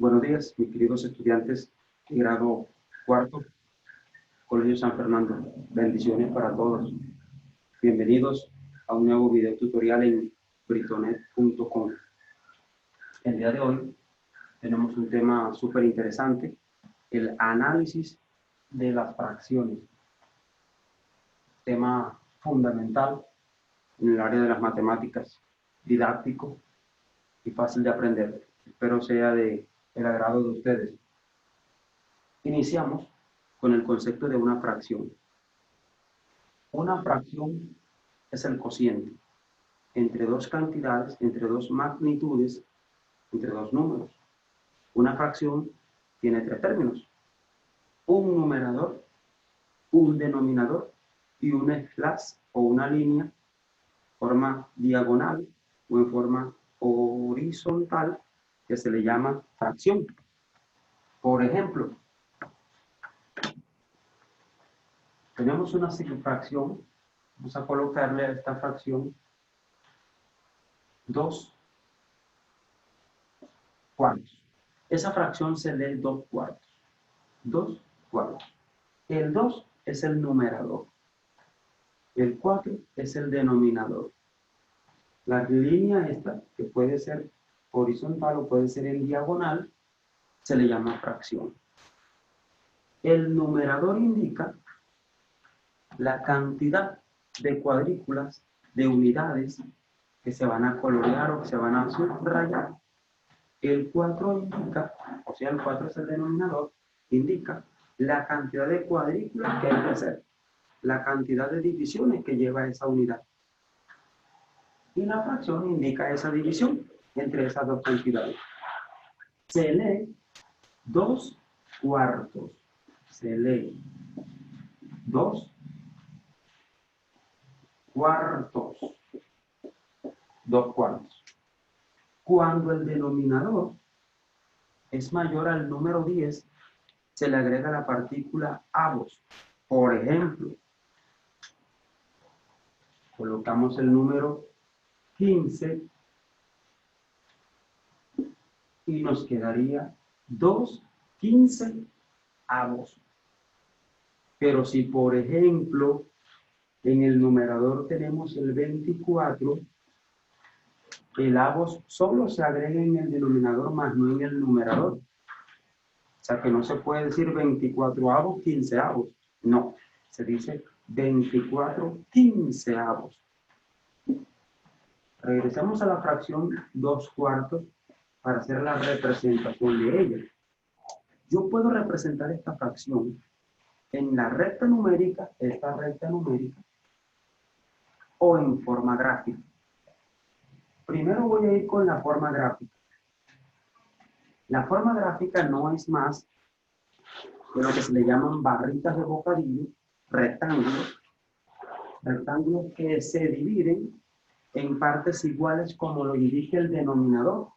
Buenos días, mis queridos estudiantes de grado cuarto, Colegio San Fernando. Bendiciones para todos. Bienvenidos a un nuevo video tutorial en britonet.com. El día de hoy tenemos un tema súper interesante, el análisis de las fracciones. Tema fundamental en el área de las matemáticas, didáctico y fácil de aprender. Espero sea del agrado de ustedes. Iniciamos con el concepto de una fracción. Una fracción es el cociente entre dos cantidades, entre dos magnitudes, entre dos números. Una fracción tiene tres términos: un numerador, un denominador y un slash o una línea en forma diagonal o en forma horizontal que se le llama fracción. Por ejemplo, tenemos una fracción, vamos a colocarle a esta fracción 2 cuartos. Esa fracción se lee 2 cuartos. 2 cuartos. El 2 es el numerador. El 4 es el denominador. La línea esta, que puede ser horizontal o puede ser en diagonal, se le llama fracción. El numerador indica la cantidad de cuadrículas, de unidades que se van a colorear o que se van a subrayar. El 4 indica, o sea, el 4 es el denominador, indica la cantidad de cuadrículas que hay que hacer, la cantidad de divisiones que lleva esa unidad. Y la fracción indica esa división entre esas dos cantidades. Se lee 2 cuartos. Se lee 2 cuartos. 2 cuartos. Cuando el denominador es mayor al número 10, se le agrega la partícula avos. Por ejemplo, colocamos el número 15 y nos quedaría 2/15 avos. Pero si, por ejemplo, en el numerador tenemos el 24, el avos solo se agrega en el denominador más no en el numerador. O sea que no se puede decir 24 avos, 15 avos. No, se dice 24/15 avos. Regresamos a la fracción 2 cuartos para hacer la representación de ella. Yo puedo representar esta fracción en la recta numérica, esta recta numérica, o en forma gráfica. Primero voy a ir con la forma gráfica. La forma gráfica no es más de lo que se le llaman barritas de bocadillo, rectángulos que se dividen en partes iguales como lo indica el denominador.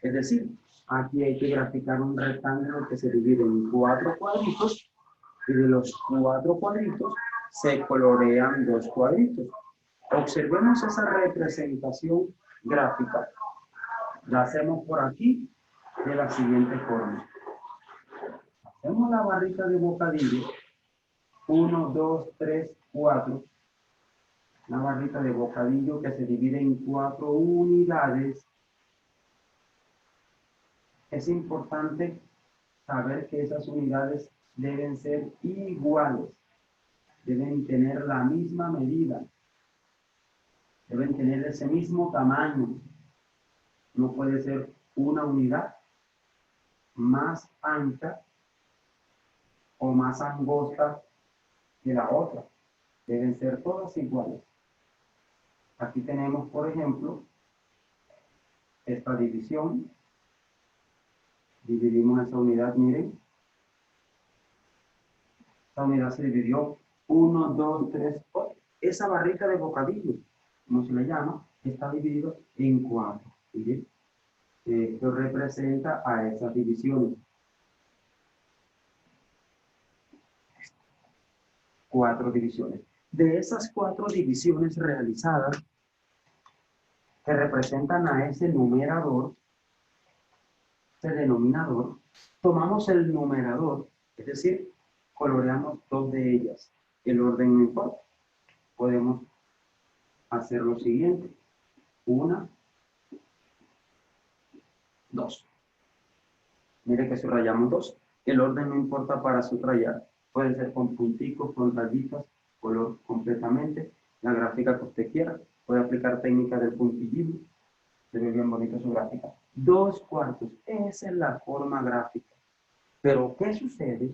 Es decir, aquí hay que graficar un rectángulo que se divide en 4 cuadritos y de los 4 cuadritos se colorean 2 cuadritos. Observemos esa representación gráfica. La hacemos por aquí de la siguiente forma. Hacemos la barrita de bocadillo. 1, 2, 3, 4. La barrita de bocadillo que se divide en 4 unidades. Es importante saber que esas unidades deben ser iguales. Deben tener la misma medida. Deben tener ese mismo tamaño. No puede ser una unidad más ancha o más angosta que la otra. Deben ser todas iguales. Aquí tenemos, por ejemplo, esta división. Dividimos esa unidad, miren. Esta unidad se dividió 1, 2, 3, 4. Esa barrita de bocadillo, como se le llama, está dividido en 4. ¿Sí? Esto representa a esas divisiones. 4 divisiones. De esas 4 divisiones realizadas, que representan a ese numerador, este denominador, tomamos el numerador, es decir, coloreamos dos de ellas. El orden no importa. Podemos hacer lo siguiente. 1, 2. Mire que subrayamos 2. El orden no importa para subrayar. Puede ser con punticos, con rayitas, color completamente. La gráfica que usted quiera. Puede aplicar técnica del puntillismo. Se ve bien bonita su gráfica. 2/4. Esa es la forma gráfica. Pero, ¿qué sucede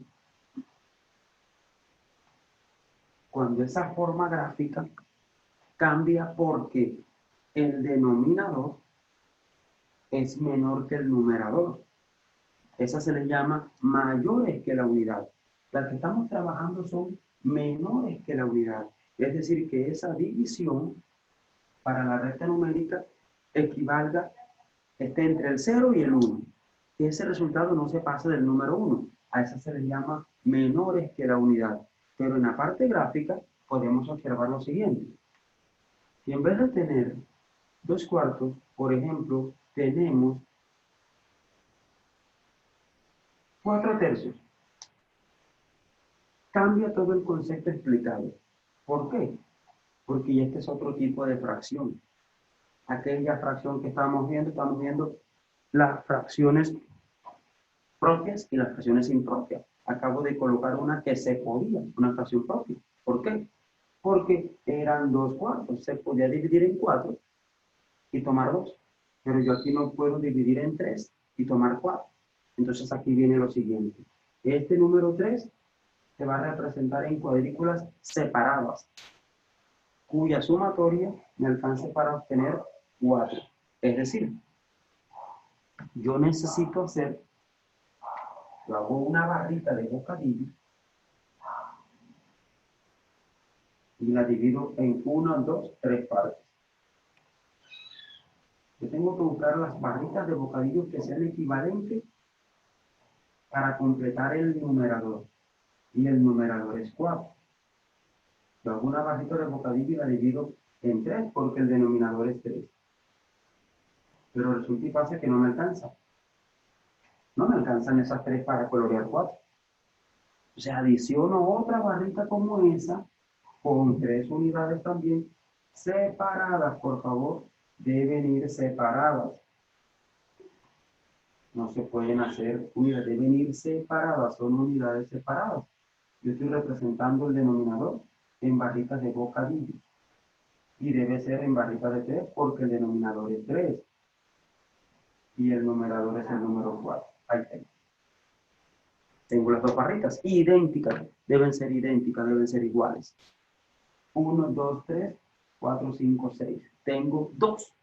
cuando esa forma gráfica cambia porque el denominador es menor que el numerador? Esa se le llama mayores que la unidad. Las que estamos trabajando son menores que la unidad. Es decir, que esa división para la recta numérica equivalga, esté entre el 0 y el 1. Que ese resultado no se pase del número 1. A esa se le llama menores que la unidad. Pero en la parte gráfica podemos observar lo siguiente. Si en vez de tener 2/4, por ejemplo, tenemos 4/3, cambia todo el concepto explicado. ¿Por qué? Porque este es otro tipo de fracción. Aquella fracción que estamos viendo las fracciones propias y las fracciones impropias. Acabo de colocar una que se podía, una fracción propia. ¿Por qué? Porque eran 2/4, se podía dividir en 4 y tomar 2. Pero yo aquí no puedo dividir en 3 y tomar 4. Entonces aquí viene lo siguiente. Este número 3 se va a representar en cuadrículas separadas, cuya sumatoria me alcance para obtener 4. Es decir, yo necesito hacer, yo hago una barrita de bocadillo y la divido en 1, 2, 3 partes. Yo tengo que buscar las barritas de bocadillo que sean equivalentes para completar el numerador. Y el numerador es 4. Yo hago una barrita de bocadillo y la divido en 3 porque el denominador es 3. Pero resulta y pasa que no me alcanza. No me alcanzan esas 3 para colorear 4. O sea, adiciono otra barrita como esa, con 3 unidades también, separadas, por favor, deben ir separadas. No se pueden hacer unidades, deben ir separadas, son unidades separadas. Yo estoy representando el denominador en barritas de bocadillo. Y debe ser en barritas de 3 porque el denominador es 3. Y el numerador es el número 4. Ahí tengo. Tengo las dos barritas idénticas, deben ser iguales. 1, 2, 3, 4, 5, 6. Tengo 2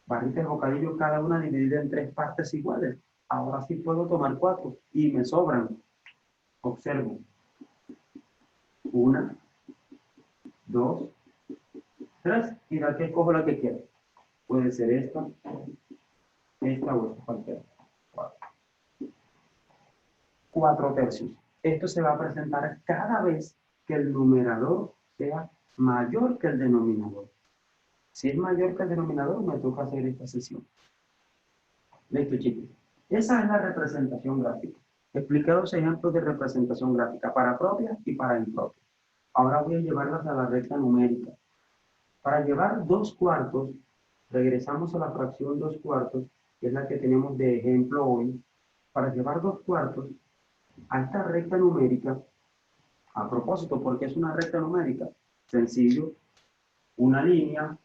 barritas de bocadillo, cada una dividida en 3 partes iguales. Ahora sí puedo tomar 4 y me sobran. Observo. 1, 2, 3. Y de aquí escojo la que quiera. Puede ser esta o esta cualquiera. 4/3. Esto se va a presentar cada vez que el numerador sea mayor que el denominador. Si es mayor que el denominador, me toca hacer esta sesión. Listo, chicos. Esa es la representación gráfica. Expliqué 2 ejemplos de representación gráfica, para propia y para impropia. Ahora voy a llevarlas a la recta numérica. Para llevar 2/4, regresamos a la fracción 2/4, que es la que tenemos de ejemplo hoy. Para llevar 2/4 a esta recta numérica, a propósito, porque es una recta numérica, sencillo, una línea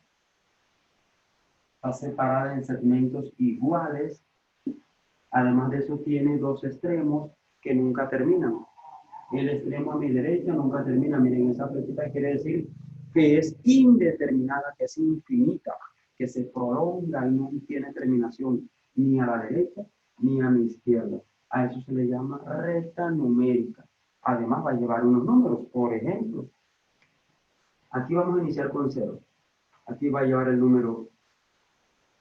está separada en segmentos iguales. Además de eso tiene 2 extremos que nunca terminan. El extremo a mi derecha nunca termina. Miren, esa flechita quiere decir que es indeterminada, que es infinita, que se prolonga y no tiene terminación ni a la derecha ni a mi izquierda. A eso se le llama recta numérica. Además va a llevar unos números. Por ejemplo, aquí vamos a iniciar con 0. Aquí va a llevar el número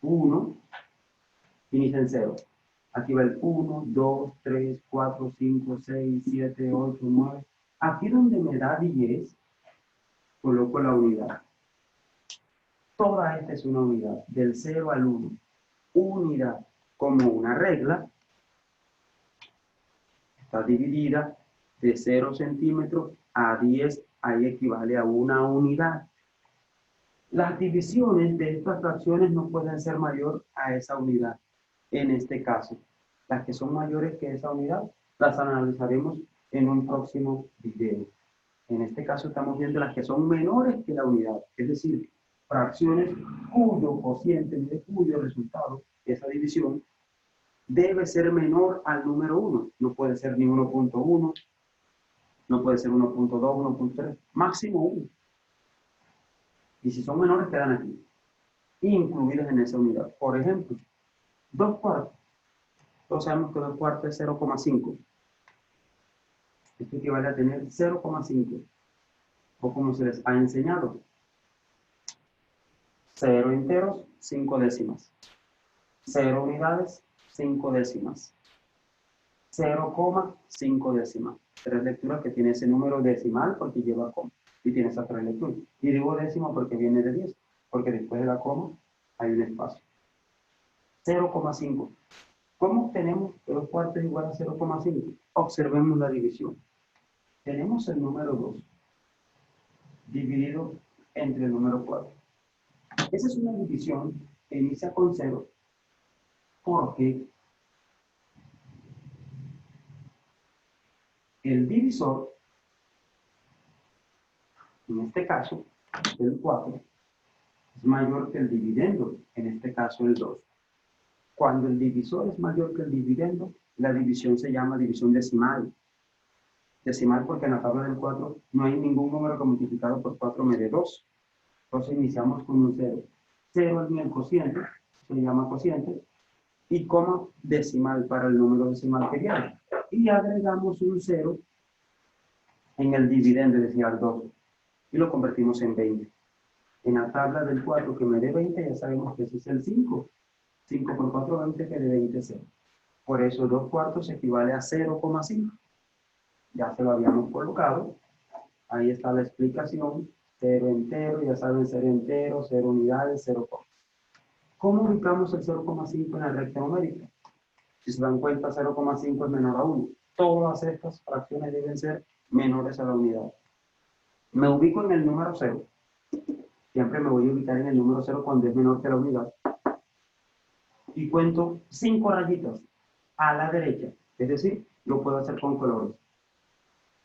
1, inicia en 0. Aquí va el 1, 2, 3, 4, 5, 6, 7, 8, 9. Aquí donde me da 10, coloco la unidad. Toda esta es una unidad, del 0 al 1. Unidad. como una regla. Está dividida de 0 centímetros a 10, ahí equivale a una unidad. Las divisiones de estas fracciones no pueden ser mayor a esa unidad. En este caso, las que son mayores que esa unidad, las analizaremos en un próximo video. En este caso estamos viendo las que son menores que la unidad, es decir, fracciones cuyo cociente, de cuyo resultado, esa división, debe ser menor al número 1. No puede ser ni 1.1, no puede ser 1.2, 1.3, máximo 1. Y si son menores, quedan aquí, incluidas en esa unidad. Por ejemplo, 2 cuartos. Todos sabemos que 2 cuartos es 0,5. Esto equivale a tener 0,5. O como se les ha enseñado, 0 enteros, 5 décimas. 0 unidades, 5 décimas. 0,5 décimas. 3 lecturas que tiene ese número decimal porque lleva coma. Y tiene esas 3 lecturas. Y digo décima porque viene de 10. Porque después de la coma hay un espacio. 0,5. ¿Cómo obtenemos que 2 cuartos es igual a 0,5? Observemos la división. Tenemos el número 2 dividido entre el número 4. Esa es una división que inicia con 0 porque el divisor, en este caso, el 4, es mayor que el dividendo, en este caso el 2. Cuando el divisor es mayor que el dividendo, la división se llama división decimal. Decimal porque en la tabla del 4 no hay ningún número que multiplicado por 4 me dé 2. Entonces iniciamos con un 0. 0 en el cociente, se llama cociente, y coma decimal para el número decimal que viene. Y agregamos un 0 en el dividendo, es decir, al 2, y lo convertimos en 20. En la tabla del 4 que me dé 20, ya sabemos que ese es el 5. 5 por 4, 20, que de 20 es 0. Por eso 2 cuartos equivale a 0,5. Ya se lo habíamos colocado. Ahí está la explicación. 0 entero, ya saben, 0 entero, 0 unidades, 0 coma. ¿Cómo ubicamos el 0,5 en la recta numérica? Si se dan cuenta, 0,5 es menor a 1. Todas estas fracciones deben ser menores a la unidad. Me ubico en el número 0. Siempre me voy a ubicar en el número 0 cuando es menor que la unidad. Y cuento 5 rayitas a la derecha. Es decir, lo puedo hacer con colores.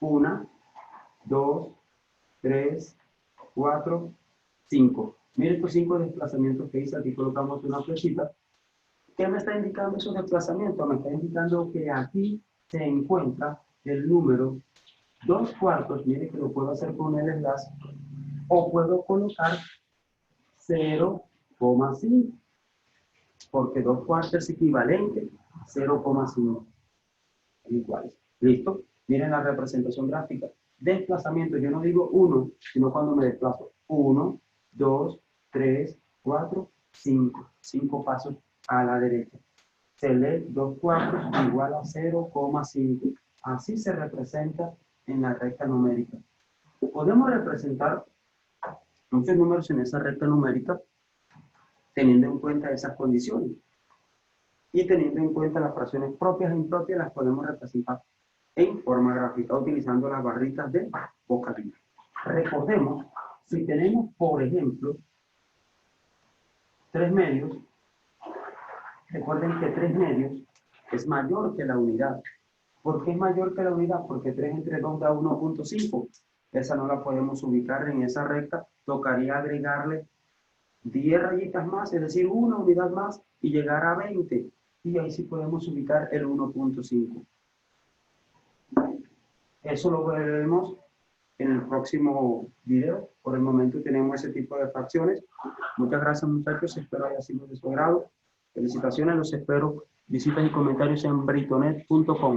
1, 2, 3, 4, 5. Miren estos 5 desplazamientos que hice. Aquí colocamos una flechita. ¿Qué me está indicando esos desplazamientos? Me está indicando que aquí se encuentra el número 2 cuartos. Miren que lo puedo hacer con el slash. O puedo colocar 0,5. Porque 2 cuartos es equivalente a 0,5. Iguales. ¿Listo? Miren la representación gráfica. Desplazamiento, yo no digo 1, sino cuando me desplazo. 1, 2, 3, 4, 5. 5 pasos a la derecha. Se lee 2 cuartos igual a 0,5. Así se representa en la recta numérica. Podemos representar muchos números en esa recta numérica teniendo en cuenta esas condiciones. Y teniendo en cuenta las fracciones propias e impropias, las podemos representar en forma gráfica utilizando las barritas de boca arriba. Recordemos, si tenemos, por ejemplo, 3 medios, recuerden que 3 medios es mayor que la unidad. ¿Por qué es mayor que la unidad? Porque 3 entre 2 da 1.5. Esa no la podemos ubicar en esa recta. Tocaría agregarle 10 rayitas más, es decir, una unidad más, y llegar a 20. Y ahí sí podemos ubicar el 1.5. Eso lo veremos en el próximo video. Por el momento tenemos ese tipo de fracciones. Muchas gracias, muchachos. Espero haya sido de su agrado. Felicitaciones, los espero. Visitas y comentarios en britonet.com.